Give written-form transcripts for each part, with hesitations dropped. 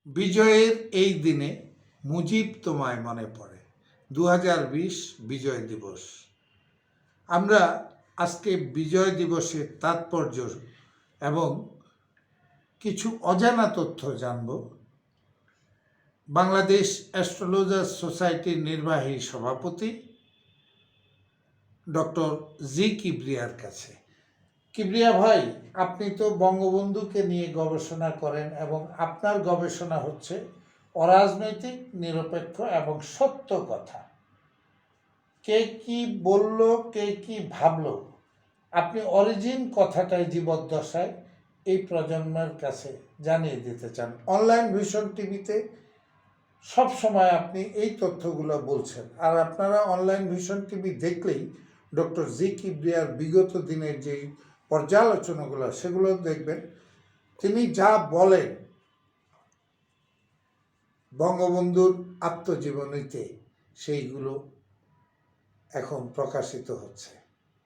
বিজয়ের এই দিনে মুজিব তোমায় মনে পড়ে। 2020 বিজয় দিবস। আমরা আজকে বিজয় দিবসের তাৎপর্য এবং কিছু অজানা তথ্য জানব বাংলাদেশ অ্যাস্ট্রোলজার সোসাইটির নির্বাহী সভাপতি ডক্টর জি কিবরিয়ার কাছে। কিবরিয়া ভাই, আপনি তো বঙ্গবন্ধুকে নিয়ে গবেষণা করেন এবং আপনার গবেষণা হচ্ছে অরাজনৈতিক, নিরপেক্ষ এবং সত্য কথা। কে কি বলল, কে কি ভাবল, আপনি অরিজিন কথাটাই জীবদ্দশায় এই প্রজন্মের কাছে জানিয়ে দিতে চান। অনলাইন ভিশন টিভিতে সব সময় আপনি এই তথ্যগুলো বলছেন, আর আপনারা অনলাইন ভিশন টিভি দেখলেই ডক্টর জি কিবরিয়ার বিগত দিনের যেই পর্যালোচনাগুলো সেগুলো দেখবেন। তিনি যা বলেন বঙ্গবন্ধুর আত্মজীবনীতে, সেইগুলো এখন প্রকাশিত হচ্ছে।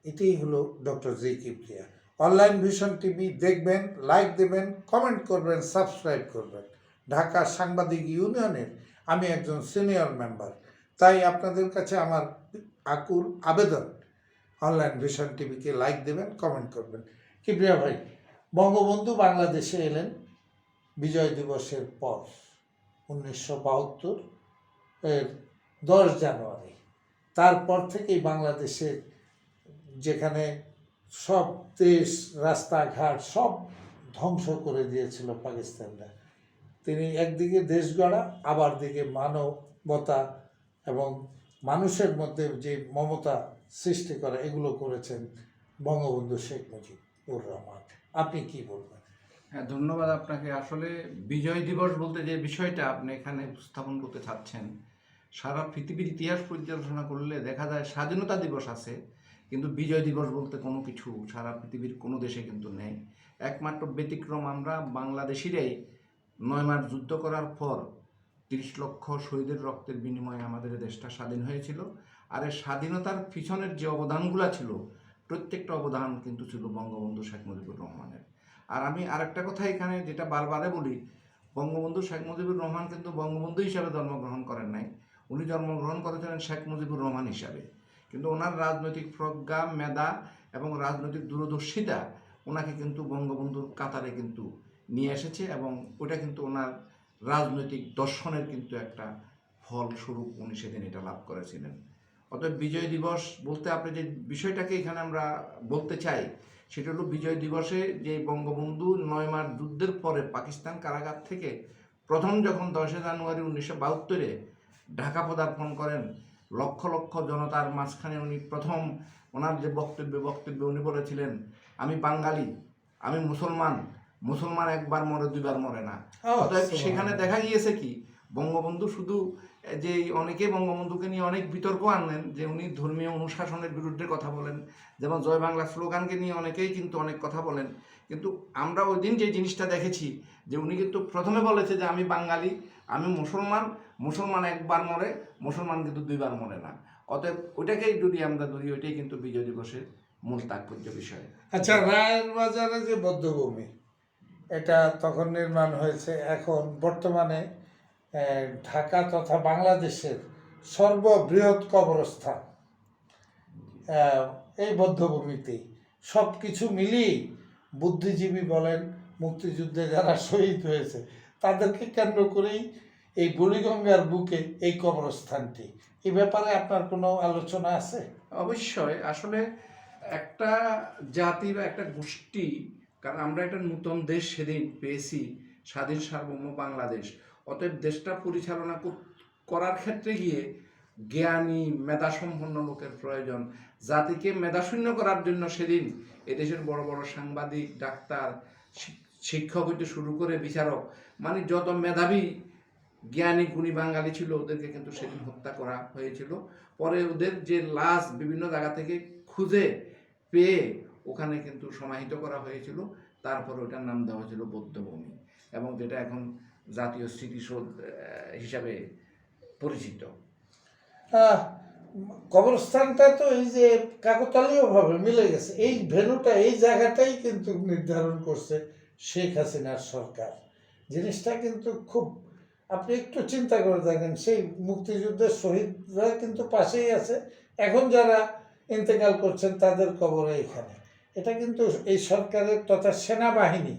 এটাই হলো ডক্টর জি কিবরিয়া। অনলাইন ভিশন টিভি দেখবেন, লাইক দেবেন, কমেন্ট করবেন, সাবস্ক্রাইব করবেন। ঢাকা সাংবাদিক ইউনিয়নের আমি একজন সিনিয়র মেম্বার, তাই আপনাদের কাছে আমার আকুল আবেদন, অনলাইন ভিশন টিভিকে লাইক দেবেন, কমেন্ট করবেন। কিবরিয়া ভাই, বঙ্গবন্ধু বাংলাদেশে এলেন বিজয় দিবসের পর 1972 এর 10 জানুয়ারি। তারপর থেকেই বাংলাদেশের যেখানে সব দেশ, রাস্তাঘাট সব ধ্বংস করে দিয়েছিল পাকিস্তানরা, তিনি একদিকে দেশ গড়া, আবার দিকে মানবতা এবং মানুষের মধ্যে যে মমতা সৃষ্টি করা, এগুলো করেছেন বঙ্গবন্ধু শেখ মুজিবুর রহমান। আপনি কি বলবেন? হ্যাঁ, ধন্যবাদ আপনাকে। আসলে বিজয় দিবস বলতে যে বিষয়টা আপনি এখানে উপস্থাপন করতে চাচ্ছেন, সারা পৃথিবীর ইতিহাস পর্যালোচনা করলে দেখা যায় স্বাধীনতা দিবস আছে, কিন্তু বিজয় দিবস বলতে কোনো কিছু সারা পৃথিবীর কোনো দেশে কিন্তু নেই। একমাত্র ব্যতিক্রম আমরা বাংলাদেশিরাই 9 মাস যুদ্ধ করার পর 30 লক্ষ শহীদের রক্তের বিনিময়ে আমাদের দেশটা স্বাধীন হয়েছিল। আর এই স্বাধীনতার পিছনের যে অবদানগুলো ছিল, প্রত্যেকটা অবদান কিন্তু ছিল বঙ্গবন্ধু শেখ মুজিবুর রহমানের। আর আমি আরেকটা কথা এখানে যেটা বারবারে বলি, বঙ্গবন্ধু শেখ মুজিবুর রহমান কিন্তু বঙ্গবন্ধু হিসাবে জন্মগ্রহণ করেন নাই, উনি জন্মগ্রহণ করেছিলেন শেখ মুজিবুর রহমান হিসাবে। কিন্তু ওনার রাজনৈতিক প্রজ্ঞা, মেধা এবং রাজনৈতিক দূরদর্শিতা ওনাকে কিন্তু বঙ্গবন্ধুর কাতারে কিন্তু নিয়ে এসেছে, এবং ওটা কিন্তু ওনার রাজনৈতিক দর্শনের কিন্তু একটা ফলস্বরূপ উনি সেদিন এটা লাভ করেছিলেন। অতএব বিজয় দিবস বলতে আপনি যে বিষয়টাকে এখানে আমরা বলতে চাই, সেটা হলো বিজয় দিবসে যে বঙ্গবন্ধু 9 মাস যুদ্ধের পরে পাকিস্তান কারাগার থেকে প্রথম যখন 10 জানুয়ারি 1972 ঢাকা পদার্পণ করেন, লক্ষ লক্ষ জনতার মাঝখানে উনি প্রথম ওনার যে বক্তব্যে উনি বলেছিলেন, আমি বাঙালি, আমি মুসলমান, মুসলমান একবার মরে দুইবার মরে না। অতএব সেখানে দেখা গিয়েছে কি, বঙ্গবন্ধু শুধু যে অনেকে বঙ্গবন্ধুকে নিয়ে অনেক বিতর্ক আনলেন যে উনি ধর্মীয় অনুশাসনের বিরুদ্ধে কথা বলেন, যেমন জয় বাংলা স্লোগানকে নিয়ে অনেকেই কিন্তু অনেক কথা বলেন, কিন্তু আমরা ওই দিন যে জিনিসটা দেখেছি যে উনি কিন্তু প্রথমে বলেছে যে আমি বাঙালি, আমি মুসলমান, মুসলমান একবার মরে, মুসলমান কিন্তু দুইবার মরে না। অতএব ওইটাকেই যদি আমরা ধরি, ওইটাই কিন্তু বিজয় দিবসের মূল তাৎপর্য বিষয়। আচ্ছা, রায়ের বাজারে যে বধ্যভূমি, এটা তখন নির্মাণ হয়েছে, এখন বর্তমানে ঢাকা তথা বাংলাদেশের সর্ববৃহৎ কবরস্থান এই বধ্যভূমিতে। সব কিছু মিলিয়ে বুদ্ধিজীবী বলেন, মুক্তিযুদ্ধে যারা শহীদ হয়েছে তাদেরকে কেন্দ্র করেই এই বুড়িগঙ্গার বুকে এই কবরস্থানটি। এই ব্যাপারে আপনার কোনো আলোচনা আছে? অবশ্যই। আসলে একটা জাতি বা একটা গোষ্ঠী, কারণ আমরা একটা নতুন দেশ সেদিন পেয়েছি, স্বাধীন সার্বভৌম বাংলাদেশ। অতএব দেশটা পরিচালনা করার ক্ষেত্রে গিয়ে জ্ঞানী, মেধাসম্পন্ন লোকের প্রয়োজন। জাতিকে মেধাশূন্য করার জন্য সেদিন এদেশের বড় বড় সাংবাদিক, ডাক্তার, শিক্ষক হইতে শুরু করে বিচারক, মানে যত মেধাবী জ্ঞানী গুণী বাঙালি ছিল, ওদেরকে কিন্তু সেদিন হত্যা করা হয়েছিল। পরে ওদের যে লাশ বিভিন্ন জায়গা থেকে খুঁজে পেয়ে ওখানে কিন্তু সমাহিত করা হয়েছিল। তারপরে ওটার নাম দেওয়া হয়েছিল বৌদ্ধভূমি, এবং যেটা এখন জাতীয় স্মৃতিসৌধ হিসাবে পরিচিত। কবরস্থানটা তো এই যে কাকতালীয় ভাবে মিলে গেছে, এই ভেন্যুটা, এই জায়গাটাই কিন্তু নির্ধারণ করছে শেখ হাসিনার সরকার। জিনিসটা কিন্তু খুব আপনি একটু চিন্তা করে দেখেন, সেই মুক্তিযুদ্ধের শহীদরা কিন্তু পাশেই আছে, এখন যারা ইন্তেকাল করছেন তাদের কবর এখানে। এটা কিন্তু এই সরকারের তথা সেনাবাহিনী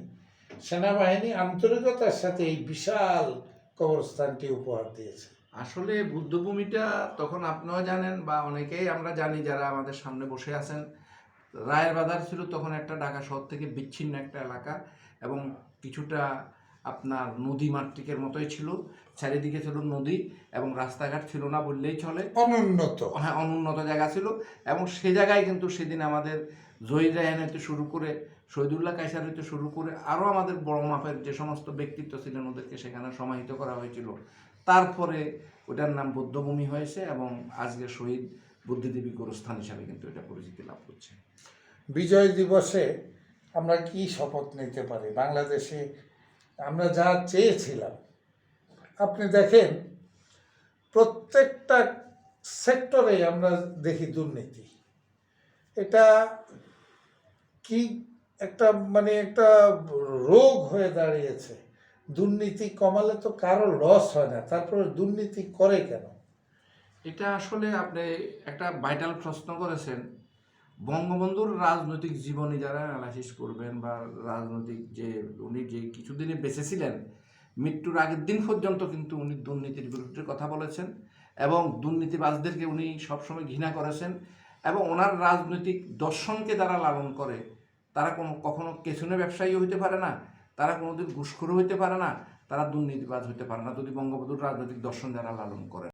আন্তরিকতার সাথে এই বিশাল কবরস্থানটি উপহার দিয়েছে। আসলে বুদ্ধভূমিটা তখন আপনিও জানেন বা অনেকেই আমরা জানি যারা আমাদের সামনে বসে আছেন, রায়ের বাজার ছিল তখন একটা ঢাকা শহর থেকে বিচ্ছিন্ন একটা এলাকা এবং কিছুটা আপনার নদী মাতৃকের মতোই ছিল, চারিদিকে ছিল নদী এবং রাস্তাঘাট ছিল না বললেই চলে, অনুন্নত। হ্যাঁ অনুন্নত জায়গা ছিল। এবং সে জায়গায় কিন্তু সেদিন আমাদের জহির রায়হান হইতে শুরু করে শহীদুল্লাহ কায়সার হইতে শুরু করে আরও আমাদের বড় মাপের যে সমস্ত ব্যক্তিত্ব ছিলেন ওদেরকে সেখানে সমাহিত করা হয়েছিল। তারপরে ওটার নাম বৌদ্ধভূমি হয়েছে এবং আজকে শহীদ বুদ্ধিজীবী গোরস্থান হিসাবে কিন্তু এটা পরিচিতি লাভ করছে। বিজয় দিবসে আমরা কি শপথ নিতে পারি? বাংলাদেশে আমরা যা চেয়েছিলাম, আপনি দেখেন প্রত্যেকটা সেক্টরে আমরা দেখি দুর্নীতি। এটা কি একটা মানে একটা রোগ হয়ে দাঁড়িয়েছে। দুর্নীতি কমালে তো কারো লস হয় না, তারপরে দুর্নীতি করে কেন? এটা আসলে আপনি একটা ভাইটাল প্রশ্ন করেছেন। বঙ্গবন্ধুর রাজনৈতিক জীবনী যারা অ্যানালাইসিস করবেন বা রাজনৈতিক যে উনি যে কিছুদিনে বেঁচে ছিলেন, মৃত্যুর আগের দিন পর্যন্ত কিন্তু উনি দুর্নীতির বিরুদ্ধে কথা বলেছেন এবং দুর্নীতিবাজদেরকে উনি সবসময় ঘৃণা করেছেন। এবং ওনার রাজনৈতিক দর্শনকে যারা লালন করে তারা কখনো কেছনে ব্যবসায়ী হইতে পারে না, তারা কোনোদিন ঘুষখোর হইতে পারে না, তারা দুর্নীতিবাজ হইতে পারে না যদি বঙ্গবন্ধুর রাজনৈতিক দর্শন যারা লালন করে।